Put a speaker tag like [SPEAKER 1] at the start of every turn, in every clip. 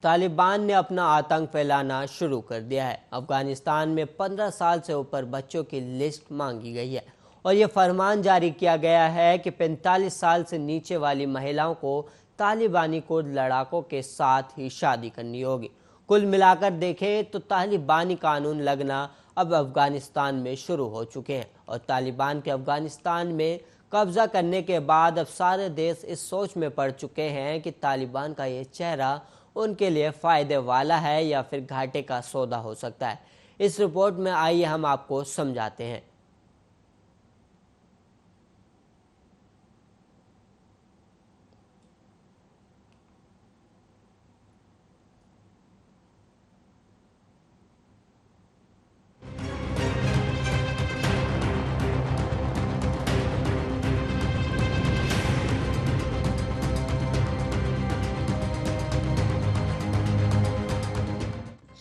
[SPEAKER 1] तालिबान ने अपना आतंक फैलाना शुरू कर दिया है। अफगानिस्तान में 15 साल से ऊपर बच्चों की लिस्ट मांगी गई है और ये फरमान जारी किया गया है कि 45 साल से नीचे वाली महिलाओं को तालिबानी कुर्द लड़ाकों के साथ ही शादी करनी होगी। कुल मिलाकर देखें तो तालिबानी कानून लगना अब अफगानिस्तान में शुरू हो चुके हैं और तालिबान के अफगानिस्तान में कब्जा करने के बाद अब सारे देश इस सोच में पड़ चुके हैं कि तालिबान का ये चेहरा उनके लिए फायदे वाला है या फिर घाटे का सौदा हो सकता है। इस रिपोर्ट में आइए हम आपको समझाते हैं।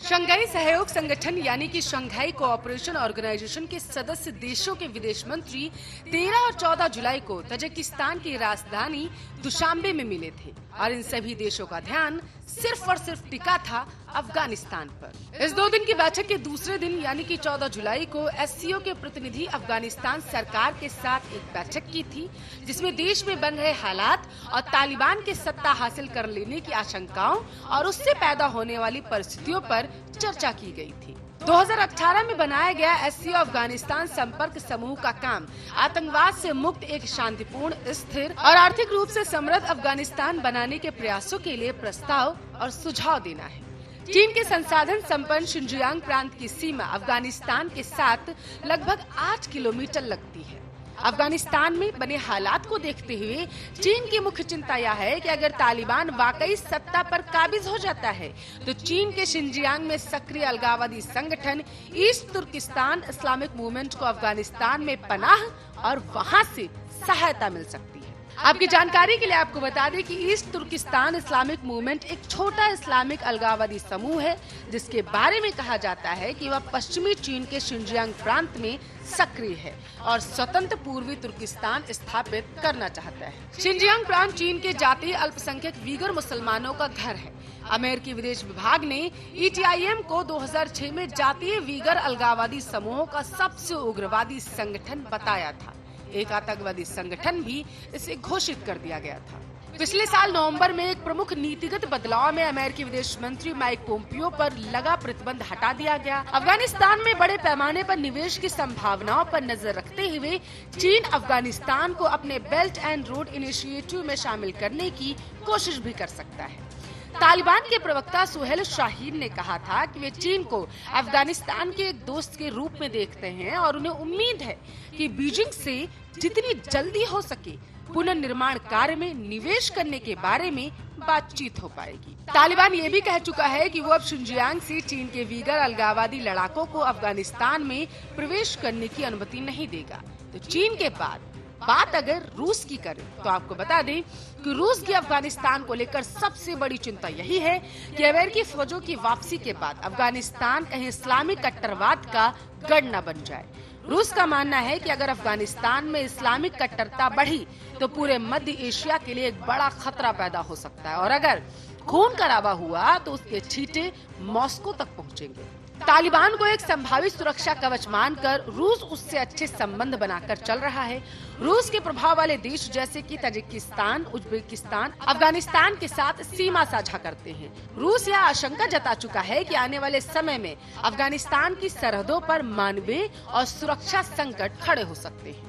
[SPEAKER 2] शंघाई सहयोग संगठन यानी कि शंघाई कोऑपरेशन ऑर्गेनाइजेशन के सदस्य देशों के विदेश मंत्री 13 और 14 जुलाई को तजाकिस्तान की राजधानी दुशांबे में मिले थे और इन सभी देशों का ध्यान सिर्फ और सिर्फ टिका था अफगानिस्तान पर। इस 2 दिन की बैठक के दूसरे दिन यानी कि 14 जुलाई को एससीओ के प्रतिनिधि अफगानिस्तान सरकार के साथ एक बैठक की थी, जिसमें देश में बन रहे हालात और तालिबान के सत्ता हासिल कर लेने की आशंकाओं और उससे पैदा होने वाली परिस्थितियों पर चर्चा की गई थी। 2018 में बनाया गया एससीओ अफगानिस्तान संपर्क समूह का काम आतंकवाद से मुक्त एक शांतिपूर्ण, स्थिर और आर्थिक रूप से समृद्ध अफगानिस्तान बनाने के प्रयासों के लिए प्रस्ताव और सुझाव देना है। चीन के संसाधन संपन्न शिनजियांग प्रांत की सीमा अफगानिस्तान के साथ लगभग 8 किलोमीटर लगती है। अफगानिस्तान में बने हालात को देखते हुए चीन की मुख्य चिंता यह है कि अगर तालिबान वाकई सत्ता पर काबिज हो जाता है तो चीन के शिनजियांग में सक्रिय अलगाववादी संगठन ईस्ट तुर्किस्तान इस्लामिक मूवमेंट को अफगानिस्तान में पनाह और वहां से सहायता मिल सकती है। आपकी जानकारी के लिए आपको बता दें कि ईस्ट तुर्किस्तान इस्लामिक मूवमेंट एक छोटा इस्लामिक अलगाववादी समूह है, जिसके बारे में कहा जाता है कि वह पश्चिमी चीन के शिनजियांग प्रांत में सक्रिय है और स्वतंत्र पूर्वी तुर्किस्तान स्थापित करना चाहता है। शिनजियांग प्रांत चीन के जातीय अल्पसंख्यक वीगर मुसलमानों का घर है। अमेरिकी विदेश विभाग ने ETIM को 2006 में जातीय वीगर अलगाववादी समूहों का सबसे उग्रवादी संगठन बताया था। एक आतंकवादी संगठन भी इसे घोषित कर दिया गया था। पिछले साल नवंबर में एक प्रमुख नीतिगत बदलाव में अमेरिकी विदेश मंत्री माइक पोम्पियो पर लगा प्रतिबंध हटा दिया गया। अफगानिस्तान में बड़े पैमाने पर निवेश की संभावनाओं पर नजर रखते हुए चीन अफगानिस्तान को अपने बेल्ट एंड रोड इनिशिएटिव में शामिल करने की कोशिश भी कर सकता है। तालिबान के प्रवक्ता सुहेल शाहीन ने कहा था कि वे चीन को अफगानिस्तान के एक दोस्त के रूप में देखते हैं और उन्हें उम्मीद है कि बीजिंग से जितनी जल्दी हो सके पुनर्निर्माण कार्य में निवेश करने के बारे में बातचीत हो पाएगी। तालिबान ये भी कह चुका है कि वो अब शिनजियांग से चीन के वीगर अलगाववादी लड़ाकों को अफगानिस्तान में प्रवेश करने की अनुमति नहीं देगा। तो चीन के बाद बात अगर रूस की करें तो आपको बता दें कि रूस की अफगानिस्तान को लेकर सबसे बड़ी चिंता यही है कि अमेरिकी फौजों की वापसी के बाद अफगानिस्तान कहीं इस्लामी कट्टरवाद का गढ़ न बन जाए। रूस का मानना है कि अगर अफगानिस्तान में इस्लामिक कट्टरता बढ़ी तो पूरे मध्य एशिया के लिए एक बड़ा खतरा पैदा हो सकता है और अगर खून खराबा हुआ तो उसके छींटे मॉस्को तक पहुंचेंगे। तालिबान को एक संभावित सुरक्षा कवच मानकर रूस उससे अच्छे संबंध बनाकर चल रहा है। रूस के प्रभाव वाले देश जैसे कि तजाकिस्तान, उज्बेकिस्तान, अफगानिस्तान के साथ सीमा साझा करते हैं। रूस यह आशंका जता चुका है कि आने वाले समय में अफगानिस्तान की सरहदों पर मानवीय और सुरक्षा संकट खड़े हो सकते हैं।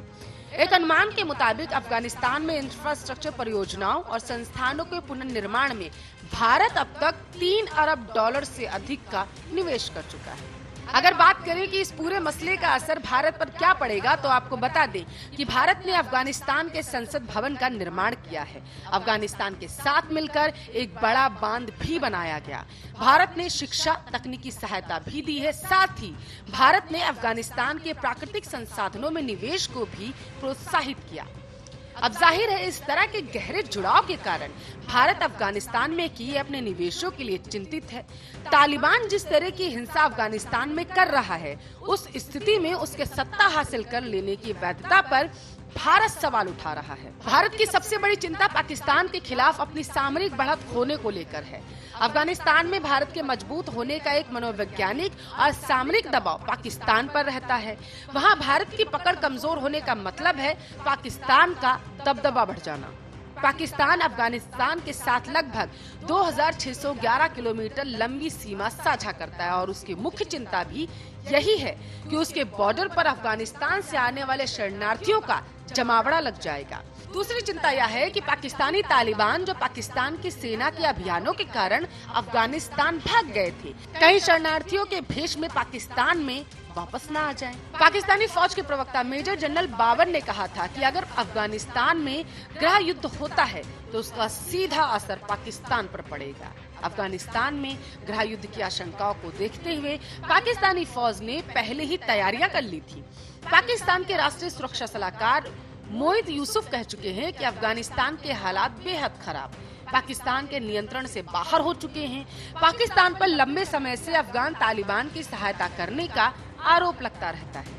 [SPEAKER 2] एक अनुमान के मुताबिक अफगानिस्तान में इंफ्रास्ट्रक्चर परियोजनाओं और संस्थानों के पुनर्निर्माण में भारत अब तक $3 अरब से अधिक का निवेश कर चुका है। अगर बात करें कि इस पूरे मसले का असर भारत पर क्या पड़ेगा तो आपको बता दें कि भारत ने अफगानिस्तान के संसद भवन का निर्माण किया है। अफगानिस्तान के साथ मिलकर एक बड़ा बांध भी बनाया गया। भारत ने शिक्षा, तकनीकी सहायता भी दी है। साथ ही भारत ने अफगानिस्तान के प्राकृतिक संसाधनों में निवेश को भी प्रोत्साहित किया। अब जाहिर है इस तरह के गहरे जुड़ाव के कारण भारत अफगानिस्तान में किए अपने निवेशों के लिए चिंतित है। तालिबान जिस तरह की हिंसा अफगानिस्तान में कर रहा है, उस स्थिति में उसके सत्ता हासिल कर लेने की वैधता पर भारत सवाल उठा रहा है। भारत की सबसे बड़ी चिंता पाकिस्तान के खिलाफ अपनी सामरिक बढ़त होने को लेकर है। अफगानिस्तान में भारत के मजबूत होने का एक मनोवैज्ञानिक और सामरिक दबाव पाकिस्तान पर रहता है। वहां भारत की पकड़ कमजोर होने का मतलब है पाकिस्तान का दबदबा बढ़ जाना। पाकिस्तान अफगानिस्तान के साथ लगभग 2611 किलोमीटर लंबी सीमा साझा करता है और उसकी मुख्य चिंता भी यही है कि उसके बॉर्डर पर अफगानिस्तान से आने वाले शरणार्थियों का जमावड़ा लग जाएगा। दूसरी चिंता यह है कि पाकिस्तानी तालिबान जो पाकिस्तान की सेना के अभियानों के कारण अफगानिस्तान भाग गए थे, कई शरणार्थियों के भेष में पाकिस्तान में वापस न आ जाएं। पाकिस्तानी फौज के प्रवक्ता मेजर जनरल बाबर ने कहा था कि अगर अफगानिस्तान में गृह युद्ध होता है तो उसका सीधा असर पाकिस्तान पर पड़ेगा। अफगानिस्तान में गृह युद्ध की आशंकाओं को देखते हुए पाकिस्तानी फौज ने पहले ही तैयारियां कर ली थी। पाकिस्तान के राष्ट्रीय सुरक्षा सलाहकार मोहित यूसुफ कह चुके हैं कि अफगानिस्तान के हालात बेहद खराब पाकिस्तान के नियंत्रण से बाहर हो चुके हैं। पाकिस्तान पर लंबे समय से अफगान तालिबान की सहायता करने का आरोप लगता रहता है।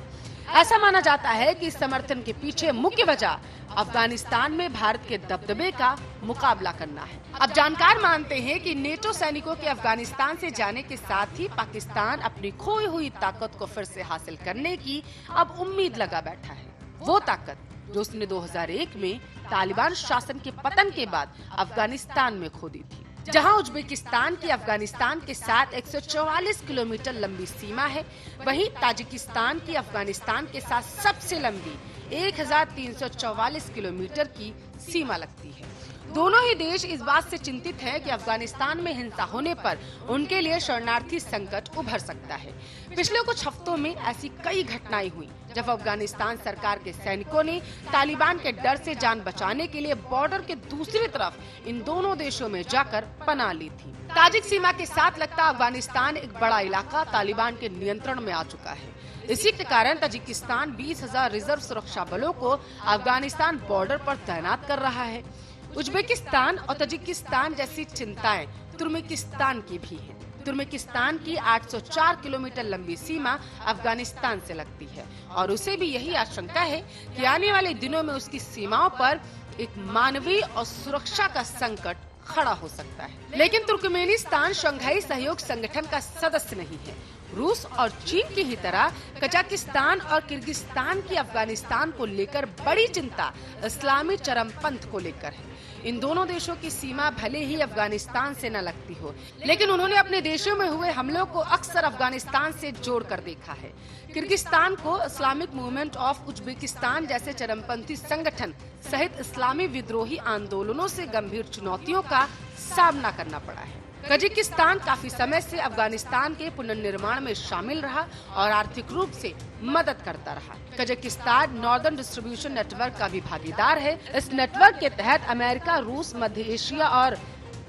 [SPEAKER 2] ऐसा माना जाता है कि इस समर्थन के पीछे मुख्य वजह अफगानिस्तान में भारत के दबदबे का मुकाबला करना है। अब जानकार मानते हैं कि नेटो सैनिकों के अफगानिस्तान से जाने के साथ ही पाकिस्तान अपनी खोई हुई ताकत को फिर से हासिल करने की अब उम्मीद लगा बैठा है। वो ताकत जो उसने 2001 में तालिबान शासन के पतन के बाद अफगानिस्तान में खो दी थी। जहां उज्बेकिस्तान की अफगानिस्तान के साथ 144 किलोमीटर लंबी सीमा है, वहीं ताजिकिस्तान की अफगानिस्तान के साथ सबसे लंबी 1344 किलोमीटर की सीमा लगती है। दोनों ही देश इस बात से चिंतित हैं कि अफगानिस्तान में हिंसा होने पर उनके लिए शरणार्थी संकट उभर सकता है। पिछले कुछ हफ्तों में ऐसी कई घटनाएं हुई जब अफगानिस्तान सरकार के सैनिकों ने तालिबान के डर से जान बचाने के लिए बॉर्डर के दूसरी तरफ इन दोनों देशों में जाकर पनाह ली थी। ताजिक सीमा के साथ लगता अफगानिस्तान एक बड़ा इलाका तालिबान के नियंत्रण में आ चुका है। इसी के कारण ताजिकिस्तान 20,000 रिजर्व सुरक्षा बलों को अफगानिस्तान बॉर्डर पर तैनात कर रहा है। उज्बेकिस्तान और ताजिकिस्तान जैसी चिंताएं तुर्कमेनिस्तान की भी है। तुर्कमेनिस्तान की 804 किलोमीटर लंबी सीमा अफगानिस्तान से लगती है और उसे भी यही आशंका है कि आने वाले दिनों में उसकी सीमाओं पर एक मानवीय और सुरक्षा का संकट खड़ा हो सकता है। लेकिन तुर्कमेनिस्तान शंघाई सहयोग संगठन का सदस्य नहीं है। रूस और चीन की ही तरह कजाकिस्तान और किर्गिस्तान की अफगानिस्तान को लेकर बड़ी चिंता इस्लामी चरमपंथ को लेकर है। इन दोनों देशों की सीमा भले ही अफगानिस्तान से न लगती हो, लेकिन उन्होंने अपने देशों में हुए हमलों को अक्सर अफगानिस्तान से जोड़कर देखा है। किर्गिस्तान को इस्लामिक मूवमेंट ऑफ उज्बेकिस्तान जैसे चरमपंथी संगठन सहित इस्लामी विद्रोही आंदोलनों से गंभीर चुनौतियों का सामना करना पड़ा है। कजाकिस्तान काफी समय से अफगानिस्तान के पुनर्निर्माण में शामिल रहा और आर्थिक रूप से मदद करता रहा। कजाकिस्तान नॉर्दर्न डिस्ट्रीब्यूशन नेटवर्क का भी भागीदार है। इस नेटवर्क के तहत अमेरिका, रूस, मध्य एशिया और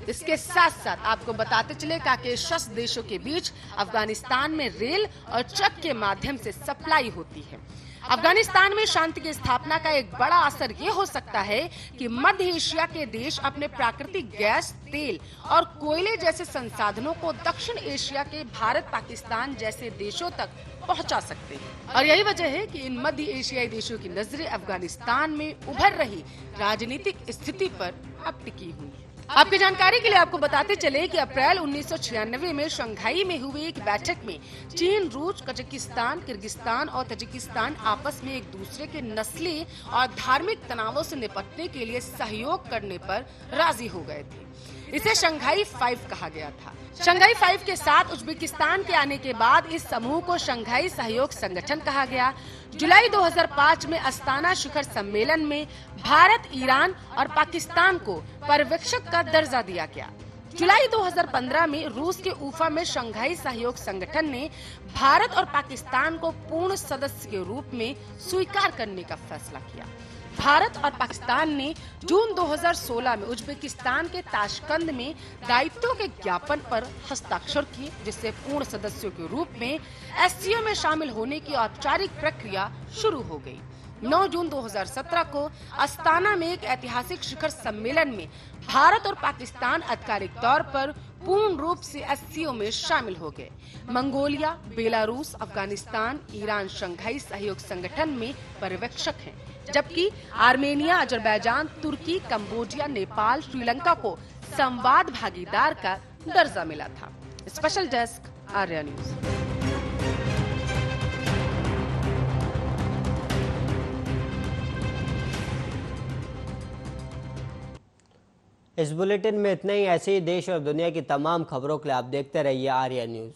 [SPEAKER 2] इसके साथ साथ आपको बताते चले काकेशस देशों के बीच अफगानिस्तान में रेल और ट्रक के माध्यम से सप्लाई होती है। अफगानिस्तान में शांति की स्थापना का एक बड़ा असर ये हो सकता है कि मध्य एशिया के देश अपने प्राकृतिक गैस, तेल और कोयले जैसे संसाधनों को दक्षिण एशिया के भारत, पाकिस्तान जैसे देशों तक पहुंचा सकते हैं। और यही वजह है कि इन मध्य एशियाई देशों की नजरें अफगानिस्तान में उभर रही राजनीतिक स्थिति पर अब टिकी हुई है। आपकी जानकारी के लिए आपको बताते चले कि अप्रैल 1996 में शंघाई में हुई एक बैठक में चीन, रूस, कजाकिस्तान, किर्गिस्तान और ताजिकिस्तान आपस में एक दूसरे के नस्ली और धार्मिक तनावों से निपटने के लिए सहयोग करने पर राजी हो गए थे। इसे शंघाई 5 कहा गया था। शंघाई 5 के साथ उज्बेकिस्तान के आने के बाद इस समूह को शंघाई सहयोग संगठन कहा गया। जुलाई 2005 में अस्ताना शिखर सम्मेलन में भारत, ईरान और पाकिस्तान को पर्यवेक्षक का दर्जा दिया गया। जुलाई 2015 में रूस के उफा में शंघाई सहयोग संगठन ने भारत और पाकिस्तान को पूर्ण सदस्य के रूप में स्वीकार करने का फैसला किया। भारत और पाकिस्तान ने जून 2016 में उज्बेकिस्तान के ताशकंद में दायित्वों के ज्ञापन पर हस्ताक्षर किए, जिससे पूर्ण सदस्यों के रूप में एससीओ में शामिल होने की औपचारिक प्रक्रिया शुरू हो गई। 9 जून 2017 को अस्ताना में एक ऐतिहासिक शिखर सम्मेलन में भारत और पाकिस्तान आधिकारिक तौर पर पूर्ण रूप से एससीओ में शामिल हो गए। Mongolia, Belarus, Afghanistan, Iran Shanghai सहयोग संगठन में पर्यवेक्षक हैं, जबकि आर्मेनिया, अजरबैजान, तुर्की, कंबोडिया, नेपाल, श्रीलंका को संवाद भागीदार का दर्जा मिला था। Special desk, Arya news.
[SPEAKER 1] इस बुलेटिन में इतना ही। ऐसे ही देश और दुनिया की तमाम खबरों के लिए आप देखते रहिए आर्या न्यूज।